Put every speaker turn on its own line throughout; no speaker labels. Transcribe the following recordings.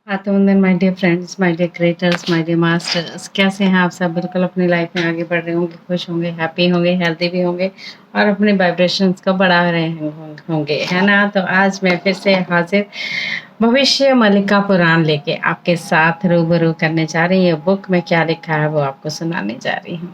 आत्मवंदन my dear friends, my dear creators, my dear masters. कैसे हैं आप सब? बिल्कुल अपनी लाइफ में आगे बढ़ रहे होंगे, खुश होंगे, हैप्पी होंगे, हेल्दी भी होंगे और अपने वाइब्रेशंस को बढ़ा रहे होंगे, है ना? तो आज मैं फिर से हाजिर भविष्य मलिका पुराण लेके आपके साथ रूबरू करने जा रही हूँ। बुक में क्या लिखा है वो आपको सुनाने जा रही हूँ।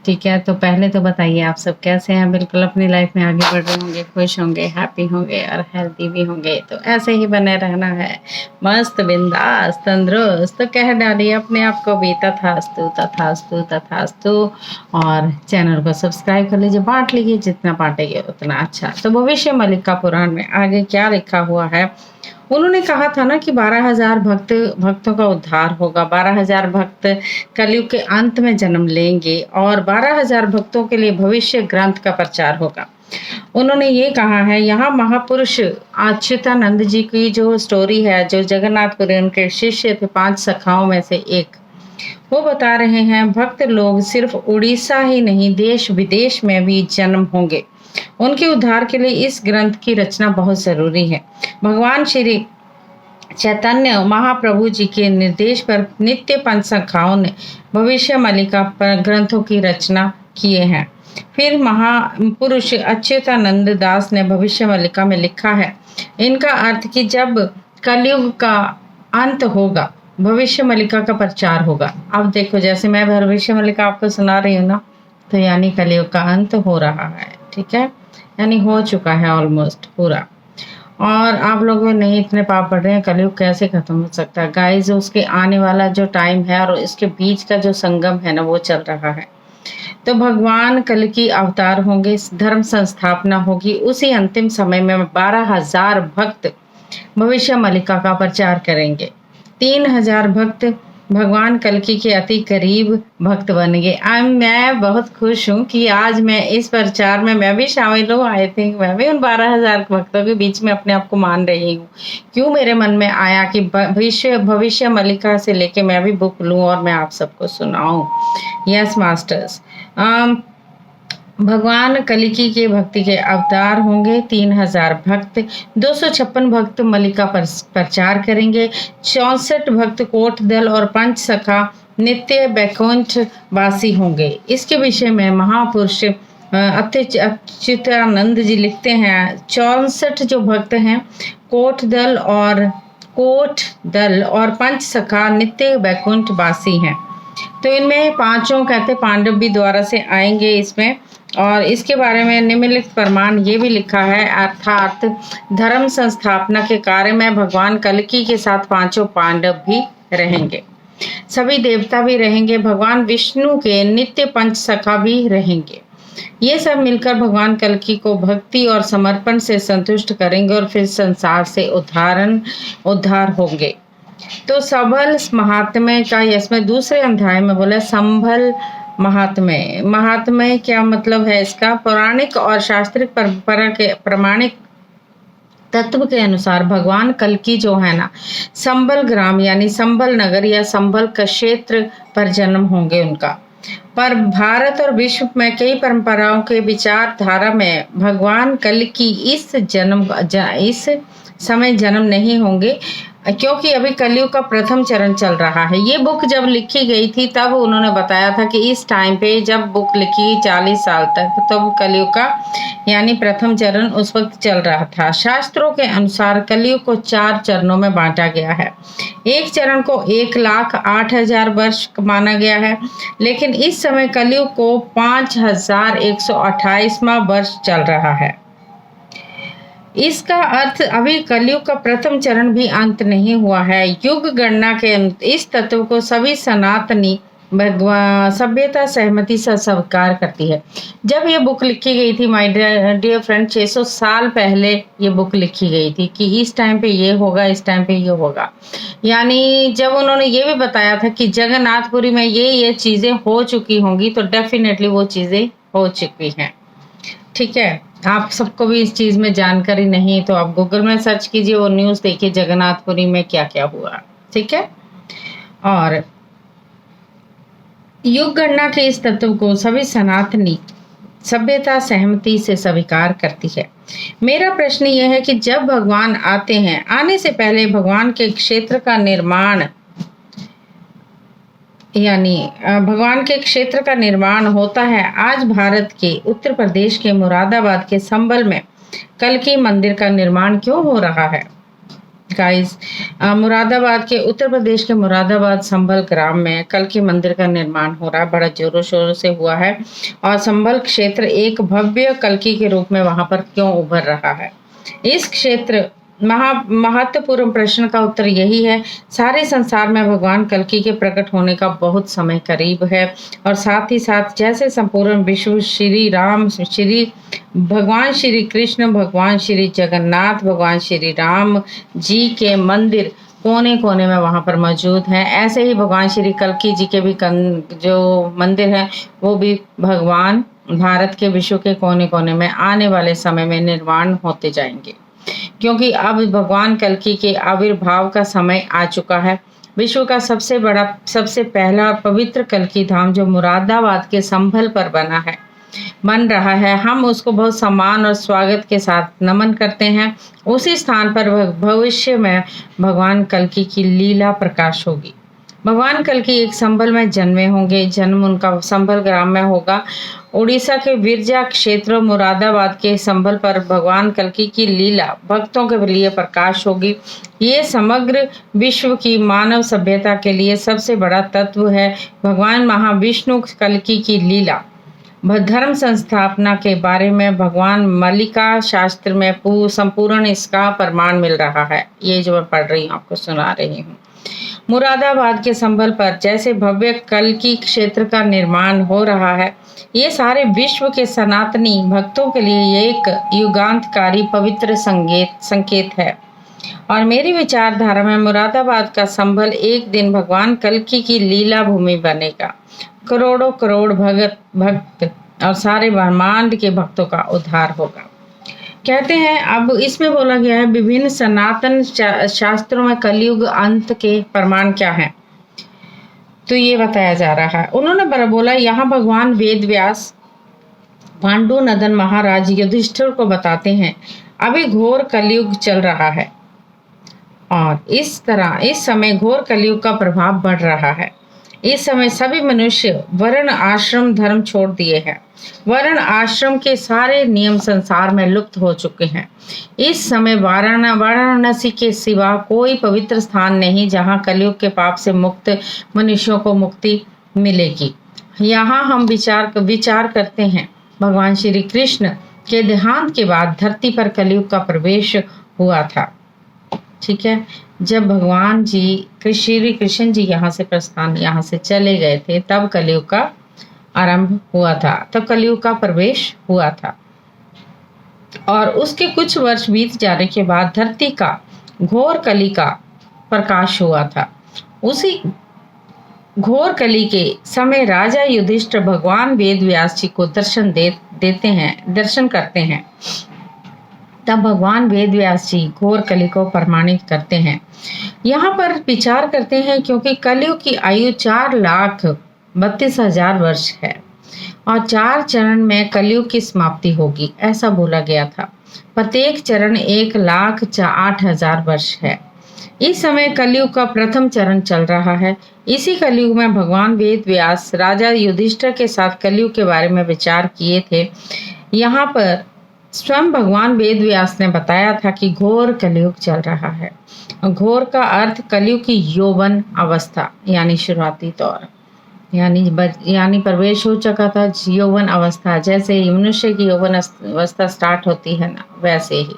ठीक है, तो पहले तो बताइए आप सब कैसे हैं? बिल्कुल अपनी लाइफ में आगे बढ़ रहे होंगे, खुश होंगे, हैप्पी होंगे और हेल्दी भी होंगे। तो ऐसे ही बने रहना है, मस्त बिंदास तंदुरुस्त। तो कह डालिए अपने आप को भी तथास्तु तथास्तु तथास्तु। और चैनल को सब्सक्राइब कर लीजिए, बांट लीजिए, जितना बांटेंगे उतना अच्छा। तो भविष्य मलिका पुराण में आगे क्या लिखा हुआ है? उन्होंने कहा था ना कि 12,000 भक्तों का उद्धार होगा। 12,000 भक्त कलयुग के अंत में जन्म लेंगे और 12,000 भक्तों के लिए भविष्य ग्रंथ का प्रचार होगा। उन्होंने ये कहा है, यहाँ महापुरुष अच्युतानंद जी की जो स्टोरी है, जो जगन्नाथपुरी उनके शिष्य थे, 5 सखाओं में से एक, वो बता रहे हैं भक्त लोग सिर्फ उड़ीसा ही नहीं, देश विदेश में भी जन्म होंगे। उनके उद्धार के लिए इस ग्रंथ की रचना बहुत जरूरी है। भगवान श्री चैतन्य महाप्रभु जी के निर्देश पर नित्य पंच सखाओं ने भविष्य मलिका पर ग्रंथों की रचना किए हैं। फिर महापुरुष अच्युतानंद दास ने भविष्य मलिका में लिखा है, इनका अर्थ कि जब कलयुग का अंत होगा, भविष्य मलिका का प्रचार होगा। अब देखो, जैसे मैं भविष्य मलिका आपको सुना रही हूँ ना, तो यानी कलयुग का अंत हो रहा है। ठीक है, यानी हो चुका है ऑलमोस्ट पूरा। और आप लोग नहीं इतने पाप पड़ रहे हैं, कलयुग कैसे खत्म हो सकता है गाइस? उसके आने वाला जो टाइम है और इसके बीच का जो संगम है ना, वो चल रहा है। तो भगवान कल की अवतार होंगे, धर्म संस्थापना होगी। उसी अंतिम समय में 12,000 भक्त भविष्य मलिका का प्रचार करेंगे। 3,000 भक्त भगवान कल्कि के अति करीब भक्त बन गए। मैं बहुत खुश हूँ कि आज मैं इस प्रचार में मैं भी शामिल हूँ। आई थिंक मैं भी उन 12,000 भक्तों के बीच में अपने आप को मान रही हूँ। क्यों मेरे मन में आया कि भविष्य मलिका से लेके मैं भी बुक लूँ और मैं आप सबको सुनाऊँ। यस मास्टर्स, भगवान कलिकी के भक्ति के अवतार होंगे। 3,000 भक्त, 256 भक्त मलिका पर प्रचार करेंगे। 64 भक्त कोट दल और 5 सखा नित्य बैकुंठ वासी होंगे। इसके विषय में महापुरुष अच्युतानंद जी लिखते हैं, 64 जो भक्त हैं कोट दल और 5 सखा नित्य बैकुंठ वासी हैं। तो इनमें 5 कहते पांडव भी द्वारा से आएंगे इसमें। और इसके बारे में निम्नलिखित प्रमाण ये भी लिखा है, अर्थात धर्म संस्थापना के कार्य में भगवान कल्कि के साथ 5 पांडव भी रहेंगे, सभी देवता भी रहेंगे, भगवान विष्णु के नित्य पंच सखा भी रहेंगे। ये सब मिलकर भगवान कल्कि को भक्ति और समर्पण से संतुष्ट करेंगे और फिर संसार से उद्धार होंगे। तो सबल महात्म्य का इसमें दूसरे अध्याय में बोला, संभल महात्म्य क्या मतलब है इसका? पौराणिक और शास्त्रिक परंपरा के प्रमाणिक तत्व के अनुसार भगवान कल्कि जो है ना, संभल ग्राम यानी संभल नगर या संभल का क्षेत्र पर जन्म होंगे उनका। पर भारत और विश्व में कई परंपराओं के विचारधारा में भगवान कल्कि इस समय जन्म नहीं होंगे, क्योंकि अभी कलयुग का प्रथम चरण चल रहा है। ये बुक जब लिखी गई थी तब उन्होंने बताया था कि इस टाइम पे जब बुक लिखी 40 साल तक, तब कलयुग का यानी प्रथम चरण उस वक्त चल रहा था। शास्त्रों के अनुसार कलयुग को 4 चरणों में बांटा गया है। एक चरण को 1,08,000 वर्ष माना गया है, लेकिन इस समय कलयुग को 5,128वां वर्ष चल रहा है। इसका अर्थ अभी कलयुग का प्रथम चरण भी अंत नहीं हुआ है। युग गणना के इस तत्व को सभी सनातनी सभ्यता सहमति से स्वीकार करती है। जब ये बुक लिखी गई थी माय डियर फ्रेंड, 600 साल पहले ये बुक लिखी गई थी कि इस टाइम पे ये होगा, इस टाइम पे ये होगा। यानी जब उन्होंने ये भी बताया था कि जगन्नाथपुरी में ये चीजें हो चुकी होंगी, तो डेफिनेटली वो चीजें हो चुकी हैं। ठीक है, आप सबको भी इस चीज में जानकारी नहीं तो आप गूगल में सर्च कीजिए, वो न्यूज देखिए जगन्नाथपुरी में क्या क्या हुआ। ठीक है, और युग गणना के इस तत्व को सभी सनातनी सभ्यता सहमति से स्वीकार करती है। मेरा प्रश्न यह है कि जब भगवान आते हैं, आने से पहले भगवान के क्षेत्र का निर्माण भगवान के क्षेत्र का निर्माण होता है। आज भारत के उत्तर प्रदेश के मुरादाबाद के संभल में कल्कि मंदिर का निर्माण क्यों हो रहा है? गाइस, मुरादाबाद के उत्तर प्रदेश के मुरादाबाद संभल ग्राम में कल्कि मंदिर का निर्माण हो रहा है। बड़ा जोरों शोरों से हुआ है और संभल क्षेत्र एक भव्य कल्कि के रूप में वहां पर क्यों उभर रहा है? इस क्षेत्र महत्वपूर्ण प्रश्न का उत्तर यही है, सारे संसार में भगवान कल्कि के प्रकट होने का बहुत समय करीब है और साथ ही साथ जैसे संपूर्ण विश्व श्री राम, भगवान श्री कृष्ण, भगवान श्री जगन्नाथ, भगवान श्री राम जी के मंदिर कोने कोने में वहां पर मौजूद हैं, ऐसे ही भगवान श्री कल्कि जी के भी जो मंदिर है वो भी भगवान भारत के विश्व के कोने कोने में आने वाले समय में निर्माण होते जाएंगे, क्योंकि अब भगवान कल्कि के आविर्भाव का समय आ चुका है। विश्व का सबसे बड़ा, सबसे पहला और पवित्र कल्कि धाम जो मुरादाबाद के संभल पर बन रहा है, हम उसको बहुत सम्मान और स्वागत के साथ नमन करते हैं। उसी स्थान पर भविष्य में भगवान कल्कि की लीला प्रकाश होगी। भगवान कल्कि एक संभल में जन्मे होंगे। जन्म उनका संभल ग्राम में होगा। उड़ीसा के विरजा क्षेत्र मुरादाबाद के संभल पर भगवान कल्कि की लीला भक्तों के लिए प्रकाश होगी। ये समग्र विश्व की मानव सभ्यता के लिए सबसे बड़ा तत्व है। भगवान महाविष्णु कल्कि की लीला धर्म संस्थापना के बारे में भगवान मल्लिका शास्त्र में संपूर्ण इसका प्रमाण मिल रहा है। ये जो मैं पढ़ रही हूँ, आपको सुना रही हूँ। मुरादाबाद के संभल पर जैसे भव्य कल्कि क्षेत्र का निर्माण हो रहा है, ये सारे विश्व के सनातनी भक्तों के लिए एक युगांतकारी पवित्र संकेत है। और मेरी विचारधारा में मुरादाबाद का संभल एक दिन भगवान कल्कि की लीला भूमि बनेगा। करोड़ों करोड़ भक्त और सारे ब्रह्मांड के भक्तों का उद्धार होगा। कहते हैं, अब इसमें बोला गया है विभिन्न सनातन शास्त्रों में कलयुग अंत के प्रमाण क्या हैं, तो ये बताया जा रहा है। उन्होंने बोला, यहाँ भगवान वेद व्यास पांडु नंदन महाराज युधिष्ठिर को बताते हैं अभी घोर कलयुग चल रहा है और इस समय घोर कलयुग का प्रभाव बढ़ रहा है। इस समय सभी मनुष्य वर्ण आश्रम धर्म छोड़ दिए हैं। वर्ण आश्रम के सारे नियम संसार में लुप्त हो चुके हैं। इस समय वाराणसी के सिवा कोई पवित्र स्थान नहीं जहां कलयुग के पाप से मुक्त मनुष्यों को मुक्ति मिलेगी। यहाँ हम विचार करते हैं, भगवान श्री कृष्ण के देहांत के बाद धरती पर कलयुग का प्रवेश हुआ था। ठीक है, जब भगवान जी श्री कृष्ण जी यहाँ से चले गए थे, तब कलयुग का आरंभ हुआ था, तब कलयुग का प्रवेश हुआ था। और उसके कुछ वर्ष बीत जाने के बाद धरती का घोर कली का प्रकाश हुआ था। उसी घोर कली के समय राजा युधिष्ठिर भगवान वेद व्यास जी को दर्शन करते हैं। तब भगवान वेद व्यास जी घोर कली को प्रमाणित करते हैं। यहाँ पर विचार करते हैं, क्योंकि कलयुग की आयु 4,32,000 वर्ष है और 4 चरण में कलयुग की समाप्ति होगी, ऐसा बोला गया था। प्रत्येक चरण 1,08,000 वर्ष है। इस समय कलयुग का प्रथम चरण चल रहा है। इसी कलयुग में भगवान वेद व्यास राजा युधिष्ठिर के साथ कलयुग के बारे में विचार किए थे। यहाँ पर स्वयं भगवान वेद व्यास ने बताया था कि घोर कलयुग चल रहा है। घोर का अर्थ कलयुग की यौवन अवस्था, यानी शुरुआती दौर, यानी प्रवेश हो चुका था यौवन अवस्था। जैसे मनुष्य की यौवन अवस्था स्टार्ट होती है ना, वैसे ही।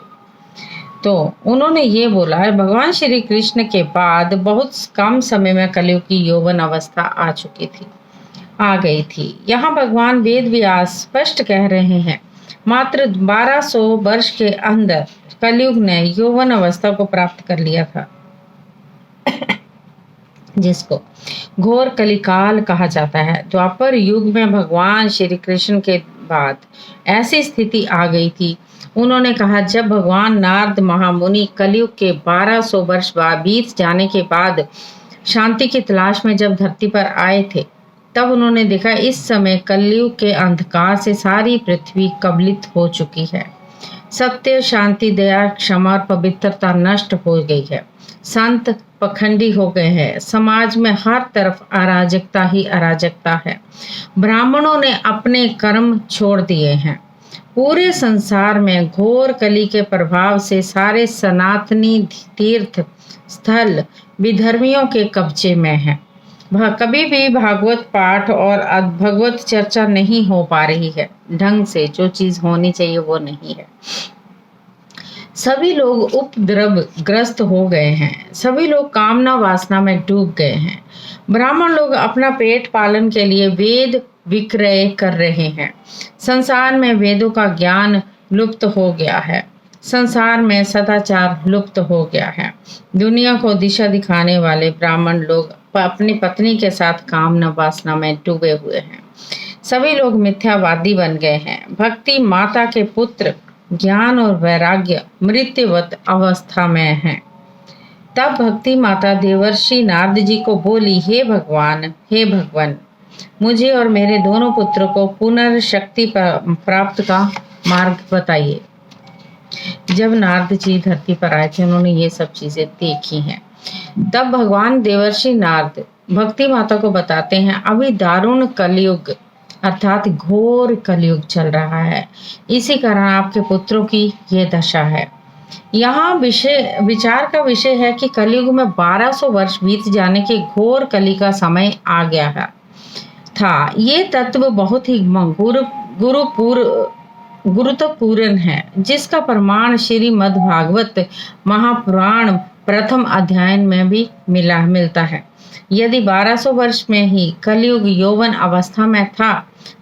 तो उन्होंने ये बोला है, भगवान श्री कृष्ण के बाद बहुत कम समय में कलयुग की यौवन अवस्था आ गई थी। यहाँ भगवान वेद व्यास स्पष्ट कह रहे हैं, मात्र 1200 वर्ष के अंदर कलयुग ने यौवन अवस्था को प्राप्त कर लिया था, जिसको घोर कलिकाल कहा जाता है। द्वापर युग में भगवान श्री कृष्ण के बाद ऐसी स्थिति आ गई थी। उन्होंने कहा, जब भगवान नारद महामुनि कलयुग के 1200 वर्ष बीत जाने के बाद शांति की तलाश में जब धरती पर आए थे,
तब उन्होंने देखा इस समय कलयुग के अंधकार से सारी पृथ्वी कबलित हो चुकी है। सत्य, शांति, दया, क्षमा और पवित्रता नष्ट हो गई है। संत पखंडी हो गए हैं। समाज में हर तरफ अराजकता ही अराजकता है। ब्राह्मणों ने अपने कर्म छोड़ दिए हैं। पूरे संसार में घोर कली के प्रभाव से सारे सनातनी तीर्थ स्थल विधर्मियों के कब्जे में हैं। कभी भी भागवत पाठ और भगवत चर्चा नहीं हो पा रही है ढंग से। जो चीज होनी चाहिए वो नहीं है। सभी लोग उपद्रव ग्रस्त हो गए हैं। सभी लोग कामना वासना में डूब गए हैं। ब्राह्मण लोग अपना पेट पालन के लिए वेद विक्रय कर रहे हैं। संसार में वेदों का ज्ञान लुप्त हो गया है। संसार में सदाचार लुप्त हो गया है। दुनिया को दिशा दिखाने वाले ब्राह्मण लोग अपनी पत्नी के साथ कामना वासना में डूबे हुए हैं। सभी लोग मिथ्यावादी बन गए हैं। भक्ति माता के पुत्र ज्ञान और वैराग्य मृत्युवत अवस्था में हैं। तब भक्ति माता देवर्षि नारद जी को बोली, हे भगवान, मुझे और मेरे दोनों पुत्रों को पुनर्शक्ति प्राप्त का मार्ग बताइए। जब नारद जी धरती पर आए थे उन्होंने ये सब चीजें देखी हैं। तब भगवान देवर्षि नारद भक्ति माता को बताते हैं, अभी दारुण कलयुग अर्थात घोर कलयुग चल रहा है। इसी कारण आपके पुत्रों की ये दशा है। यहाँ विचार का विषय है कि कलयुग में 1200 वर्ष बीत जाने के घोर कली का समय आ गया है था। ये तत्व बहुत ही गुरुत्वपूर्ण है, जिसका प्रमाण श्रीमद् भागवत महापुराण प्रथम अध्याय में भी मिलता है। यदि 1200 वर्ष में ही कलयुग यौवन अवस्था में था,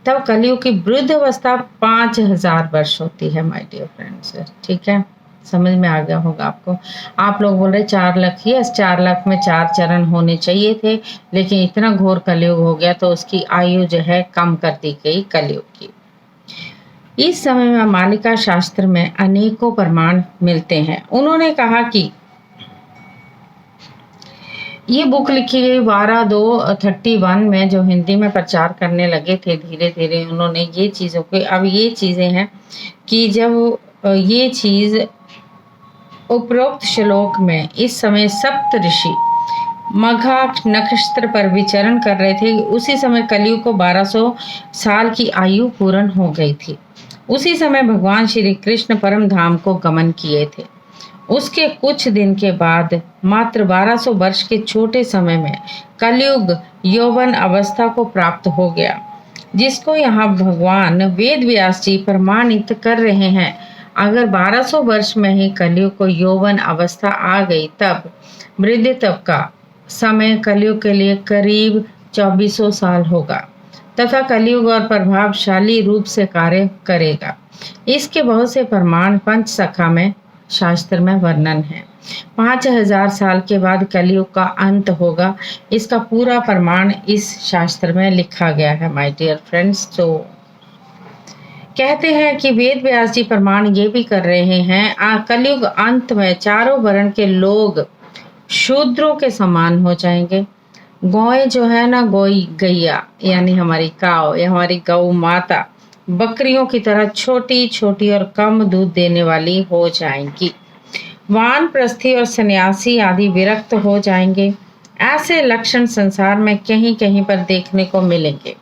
तब कलयुग की वृद्ध अवस्था 5000 वर्ष होती है माय डियर फ्रेंड्स। ठीक है, समझ में आ गया होगा आपको। आप लोग बोल रहे 4 लाख, यस 4 लाख में 4 चरण होने चाहिए थे, लेकिन इतना घोर कलयुग हो गया तो उसकी आयु जो है कम कर दी गई कलयुग की। इस समय में मालिका शास्त्र में अनेकों प्रमाण मिलते हैं। उन्होंने कहा कि ये बुक लिखी गई 12/2/31 में, जो हिंदी में प्रचार करने लगे थे धीरे धीरे उन्होंने ये चीज़ों को। अब ये चीज़ें हैं कि जब ये चीज़ उपरोक्त श्लोक में इस समय सप्त ऋषि मघा नक्षत्र पर विचरण कर रहे थे, उसी समय कलयुग को 1200 साल की आयु पूर्ण हो गई थी। उसी समय भगवान श्री कृष्ण परम धाम को गमन किए थे। उसके कुछ दिन के बाद मात्र 1200 वर्ष के छोटे समय में कलयुग यौवन अवस्था को प्राप्त हो गया, जिसको यहाँ भगवान वेद व्यास जी प्रमाणित कर रहे हैं। अगर 1200 वर्ष में ही कलयुग को यौवन अवस्था आ गई, तब वृद्धत्व का समय कलयुग के लिए करीब 2400 साल होगा तथा कलयुग और प्रभावशाली रूप से कार्य करेगा। इसके बहुत से प्रमाण पंचसखा में शास्त्र में वर्णन है। 5000 साल के बाद कलयुग का अंत होगा। इसका पूरा प्रमाण इस शास्त्र में लिखा गया है माय डियर फ्रेंड्स। तो कहते हैं कि वेद व्यास जी प्रमाण ये भी कर रहे हैं, कलयुग अंत में चारों वर्ण के लोग शूद्रों के समान हो जाएंगे। गौएं जो है ना, गैया यानी हमारी काव या हमारी गौ माता बकरियों की तरह छोटी छोटी और कम दूध देने वाली हो जाएंगी। वानप्रस्थी और सन्यासी आदि विरक्त हो जाएंगे। ऐसे लक्षण संसार में कहीं कहीं पर देखने को मिलेंगे।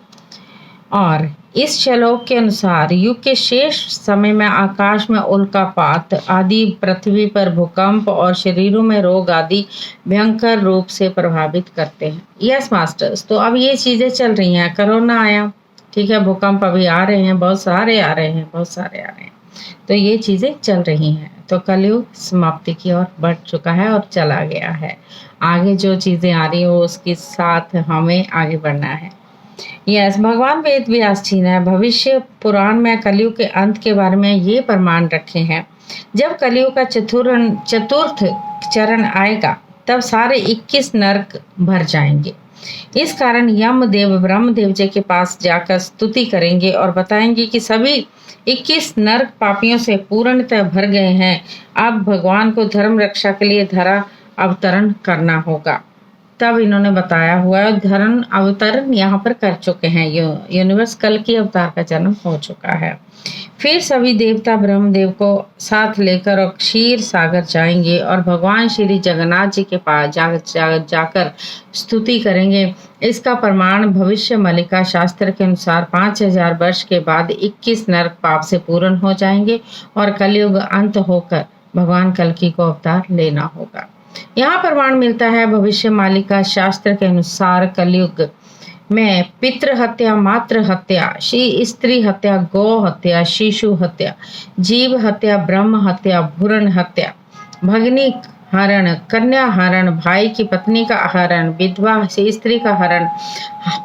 और इस श्लोक के अनुसार युग के शेष समय में आकाश में उल्कापात आदि, पृथ्वी पर भूकंप और शरीरों में रोग आदि भयंकर रूप से प्रभावित करते हैं। यस मास्टर्स, तो अब ये चीजें चल रही हैं। कोरोना आया, ठीक है, भूकंप अभी आ रहे हैं, बहुत सारे आ रहे हैं। तो ये चीजें चल रही हैं। तो कलयुग समाप्ति की ओर बढ़ चुका है और चला गया है। आगे जो चीजें आ रही है वो उसके साथ हमें आगे बढ़ना है। यस, भगवान वेद व्यास जी ने भविष्य पुराण में कलयुग के अंत के बारे में ये प्रमाण रखे हैं। जब कलयुग का चतुर्थ चरण आएगा, तब सारे 21 नरक भर जाएंगे। इस कारण यमदेव ब्रह्मदेव जी के पास जाकर स्तुति करेंगे और बताएंगे कि सभी 21 नरक पापियों से पूर्णतः भर गए हैं। अब भगवान को धर्म रक्षा के लिए धरा अवतरण करना होगा। तब इन्होंने बताया हुआ है। धर्म अवतरण यहाँ पर कर चुके हैं। यूनिवर्स कल की अवतार का जन्म हो चुका है। फिर सभी देवता ब्रह्मदेव को साथ लेकर और क्षीर सागर जाएंगे और भगवान श्री जगन्नाथ जी के पास जाकर स्तुति करेंगे। इसका प्रमाण भविष्य मलिका शास्त्र के अनुसार 5000 वर्ष के बाद 21 नरक पाप से पूर्ण हो जाएंगे और कलयुग अंत होकर भगवान कल्कि को अवतार लेना होगा। यहाँ प्रमाण मिलता है भविष्य मालिका शास्त्र के अनुसार कलयुग में पितृ हत्या, मातृ हत्या, स्त्री हत्या, गौ हत्या, शिशु हत्या, जीव हत्या, ब्रह्म हत्या, भ्रूण हत्या, भगनी हरण, कन्या हरण, भाई की पत्नी का हरण, विधवा से स्त्री का हरण,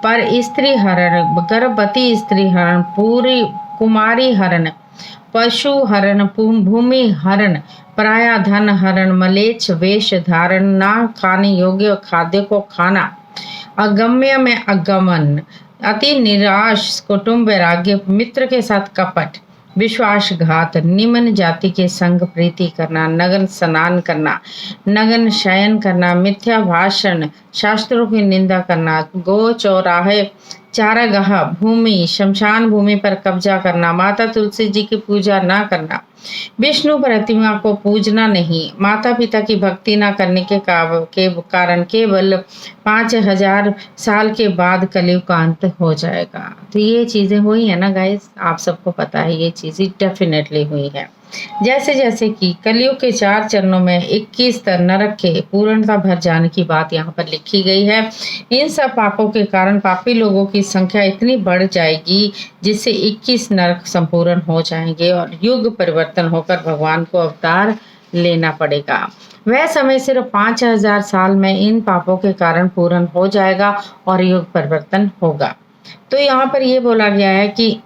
पर स्त्री हरण, गर्भवती स्त्री हरण, पूरी कुमारी हरण, पशु हरण, भूमि हरण, पराया धन हरण, मलेच्छ वेश धारण, ना खाने योग्य खाद्य को खाना, अगम्य में अगमन, अति निराश, कुटुंब वैराग्य, मित्र के साथ कपट, विश्वासघात, निम्न जाति के संग प्रीति करना, नग्न स्नान करना, नग्न शयन करना, मिथ्या भाषण, शास्त्रों की निंदा करना, गो चौराहे, चारागाह, भूमि, शमशान भूमि पर कब्जा करना, माता तुलसी जी की पूजा न करना, विष्णु प्रतिमा को पूजना नहीं, माता पिता की भक्ति न करने के कारण केवल 5000 साल के बाद कलयुग का अंत हो जाएगा। तो ये चीजें हुई है ना गाइस, आप सबको पता है, ये चीजें डेफिनेटली हुई है। जैसे जैसे कि कलयुग के 4 चरणों में 21 नरक के पूर्णता भर जाने की बात यहाँ पर लिखी गई है। इन सब पापों के कारण पापी लोगों की संख्या इतनी बढ़ जाएगी जिससे 21 नरक संपूर्ण हो जाएंगे और युग परिवर्तन होकर भगवान को अवतार लेना पड़ेगा। वह समय सिर्फ 5000 साल में इन पापों के कारण पूर्ण हो जाएगा और युग परिवर्तन होगा। तो यहाँ पर ये बोला गया है कि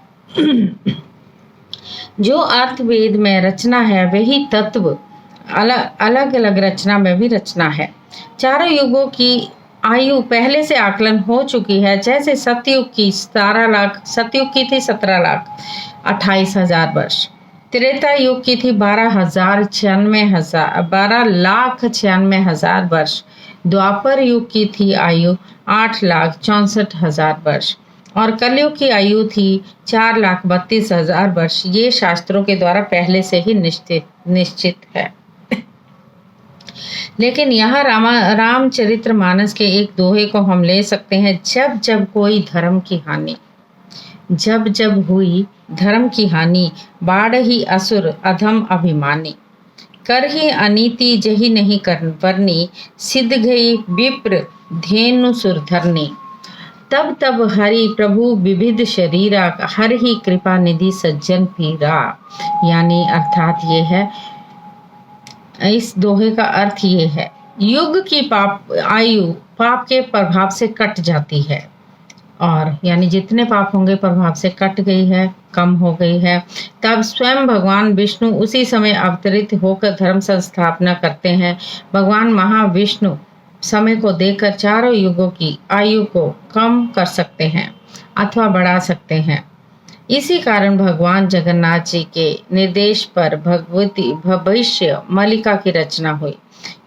जो अर्थवेद में रचना है वही तत्व अलग अलग रचना में भी रचना है। चारों युगों की आयु पहले से आकलन हो चुकी है। जैसे सतयुग की 17,28,000 वर्ष, त्रेता युग की थी 12,96,000 वर्ष, द्वापर युग की थी आयु 8,64,000 वर्ष और कलयुग की आयु थी 4,32,000 वर्ष। ये शास्त्रों के द्वारा पहले से ही निश्चित है। लेकिन यहाँ रामचरितमानस के एक दोहे को हम ले सकते हैं। जब जब कोई धर्म की हानि, जब जब हुई धर्म की हानि, बाढ़ ही असुर अधम अभिमानी, कर ही अनीति जही नहीं कर वरनी, सिद्ध गई विप्र धेनु सुरधरनी, तब तब हरि प्रभु विविध शरीरा, हर ही कृपा निधि सज्जन पीरा। यानी अर्थात ये है, इस दोहे का अर्थ ये है, युग की आयु पाप के प्रभाव से कट जाती है और यानी जितने पाप होंगे प्रभाव से कट गई है, कम हो गई है। तब स्वयं भगवान विष्णु उसी समय अवतरित होकर धर्म संस्थापना करते हैं। भगवान महाविष्णु समय को देखकर चारों युगों की आयु को कम कर सकते हैं अथवा बढ़ा सकते हैं। इसी कारण भगवान जगन्नाथ जी के निर्देश पर भविष्य मलिका की रचना हुई,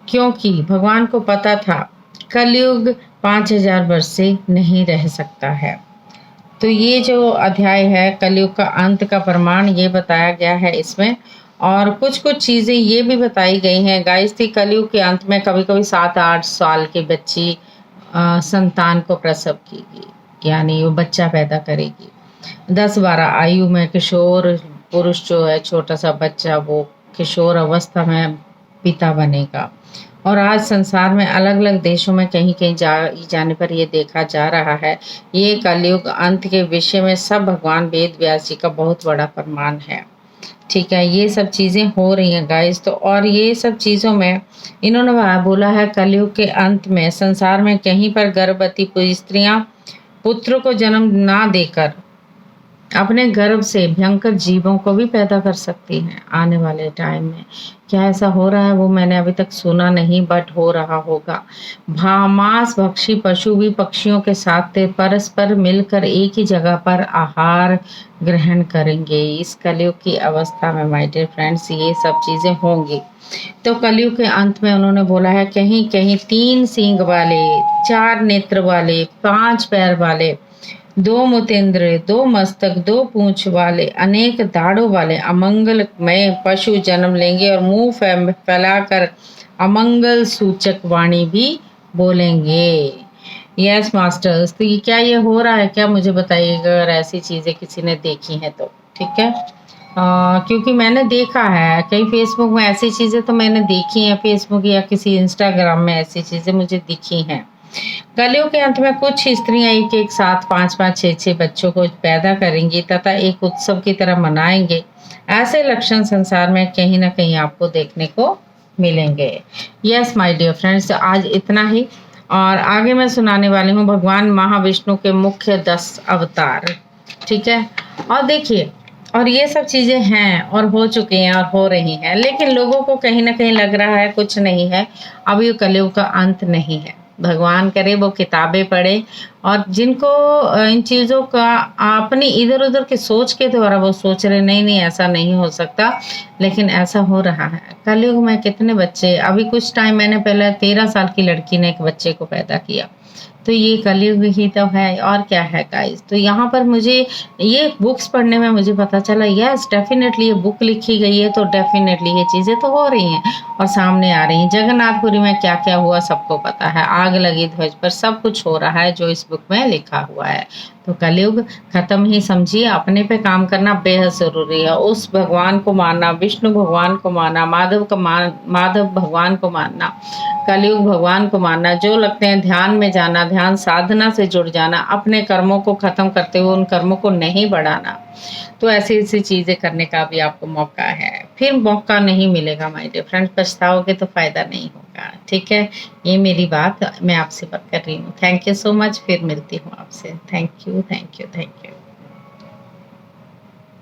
क्योंकि भगवान को पता था कलयुग 5000 वर्ष से नहीं रह सकता है। तो ये जो अध्याय है कलयुग का अंत का प्रमाण ये बताया गया है इसमें, और कुछ चीज़ें ये भी बताई गई हैं गाइस थी कलयुग के अंत में कभी कभी 7-8 साल की बच्ची संतान को प्रसव कीगी, यानी वो बच्चा पैदा करेगी। 10-12 आयु में किशोर पुरुष जो है, छोटा सा बच्चा, वो किशोर अवस्था में पिता बनेगा। और आज संसार में अलग अलग देशों में कहीं कहीं जाने पर ये देखा जा रहा है। ये कलयुग अंत के विषय में सब भगवान वेद व्यास जी का बहुत बड़ा प्रमाण है। ठीक है, ये सब चीज़ें हो रही हैं गाइस। तो और ये सब चीज़ों में इन्होंने बोला है कलयुग के अंत में संसार में कहीं पर गर्भवती स्त्रियां पुत्र को जन्म ना देकर अपने गर्भ से भयंकर जीवों को भी पैदा कर सकती हैं आने वाले टाइम में। क्या ऐसा हो रहा है वो मैंने अभी तक सुना नहीं, बट हो रहा होगा। मांस भक्षी पशु भी पक्षियों के साथ परस्पर मिलकर एक ही जगह पर आहार ग्रहण करेंगे। इस कलयुग की अवस्था में माय डियर फ्रेंड्स ये सब चीजें होंगी। तो कलयुग के अंत में उन्होंने बोला है कहीं कहीं 3 सींग वाले, 4 नेत्र वाले, 5 पैर वाले, 2 मुतेंद्र, 2 मस्तक, 2 पूंछ वाले, अनेक दाढ़ों वाले अमंगलमय पशु जन्म लेंगे और मुंह फैलाकर अमंगल सूचक वाणी भी बोलेंगे। यस मास्टर्स, तो ये क्या ये हो रहा है क्या, मुझे बताइएगा अगर ऐसी चीजें किसी ने देखी हैं तो। ठीक है, क्योंकि मैंने देखा है कई फेसबुक में ऐसी चीजें तो मैंने देखी हैं, फेसबुक या किसी इंस्टाग्राम में ऐसी चीजें मुझे दिखी हैं। कलयुग के अंत में कुछ स्त्रियां एक एक साथ 5-5, 6-6 बच्चों को पैदा करेंगी तथा एक उत्सव की तरह मनाएंगे। ऐसे लक्षण संसार में कहीं ना कहीं आपको देखने को मिलेंगे। यस माय डियर फ्रेंड्स, आज इतना ही, और आगे मैं सुनाने वाली हूँ भगवान महाविष्णु के मुख्य 10 अवतार। ठीक है, और देखिए, और ये सब चीजें हैं और हो चुकी हैं और हो रही हैं, लेकिन लोगों को कहीं ना कहीं लग रहा है कुछ नहीं है, अब ये कलयुग का अंत नहीं है। भगवान करे वो किताबें पढ़े, और जिनको इन चीज़ों का अपनी इधर उधर के सोच के द्वारा वो सोच रहे नहीं नहीं ऐसा नहीं हो सकता, लेकिन ऐसा हो रहा है। कलयुग में कितने बच्चे, अभी कुछ टाइम मैंने पहले 13 साल की लड़की ने एक बच्चे को पैदा किया, तो ये कलयुग ही तो है और क्या है गाइस। तो यहाँ पर मुझे ये बुक्स पढ़ने में मुझे पता चला, यस डेफिनेटली ये बुक लिखी गई है तो डेफिनेटली ये चीज़ें तो हो रही हैं और सामने आ रही हैं। जगन्नाथपुरी में क्या क्या हुआ सबको पता है, आग लगी ध्वज पर, सब कुछ हो रहा है जो इस बुक में लिखा हुआ है। तो कलयुग खत्म ही समझिए, अपने पे काम करना बेहद ज़रूरी है। उस भगवान को मानना, विष्णु भगवान को मानना, माधव भगवान को मानना, कलयुग भगवान को मानना, जो लगते हैं ध्यान में जाना, ध्यान साधना से जुड़ जाना, अपने कर्मों को खत्म करते हुए उन कर्मों को नहीं बढ़ाना। तो ऐसी ऐसी चीज़ें करने का भी आपको मौका है, फिर मौका नहीं मिलेगा माय डियर फ्रेंड्स, पछताओगे तो फ़ायदा नहीं होगा। ठीक है, ये मेरी बात मैं आपसे बात कर रही हूँ। थैंक यू सो मच, फिर मिलती हूँ आपसे। Thank you, thank you, thank you.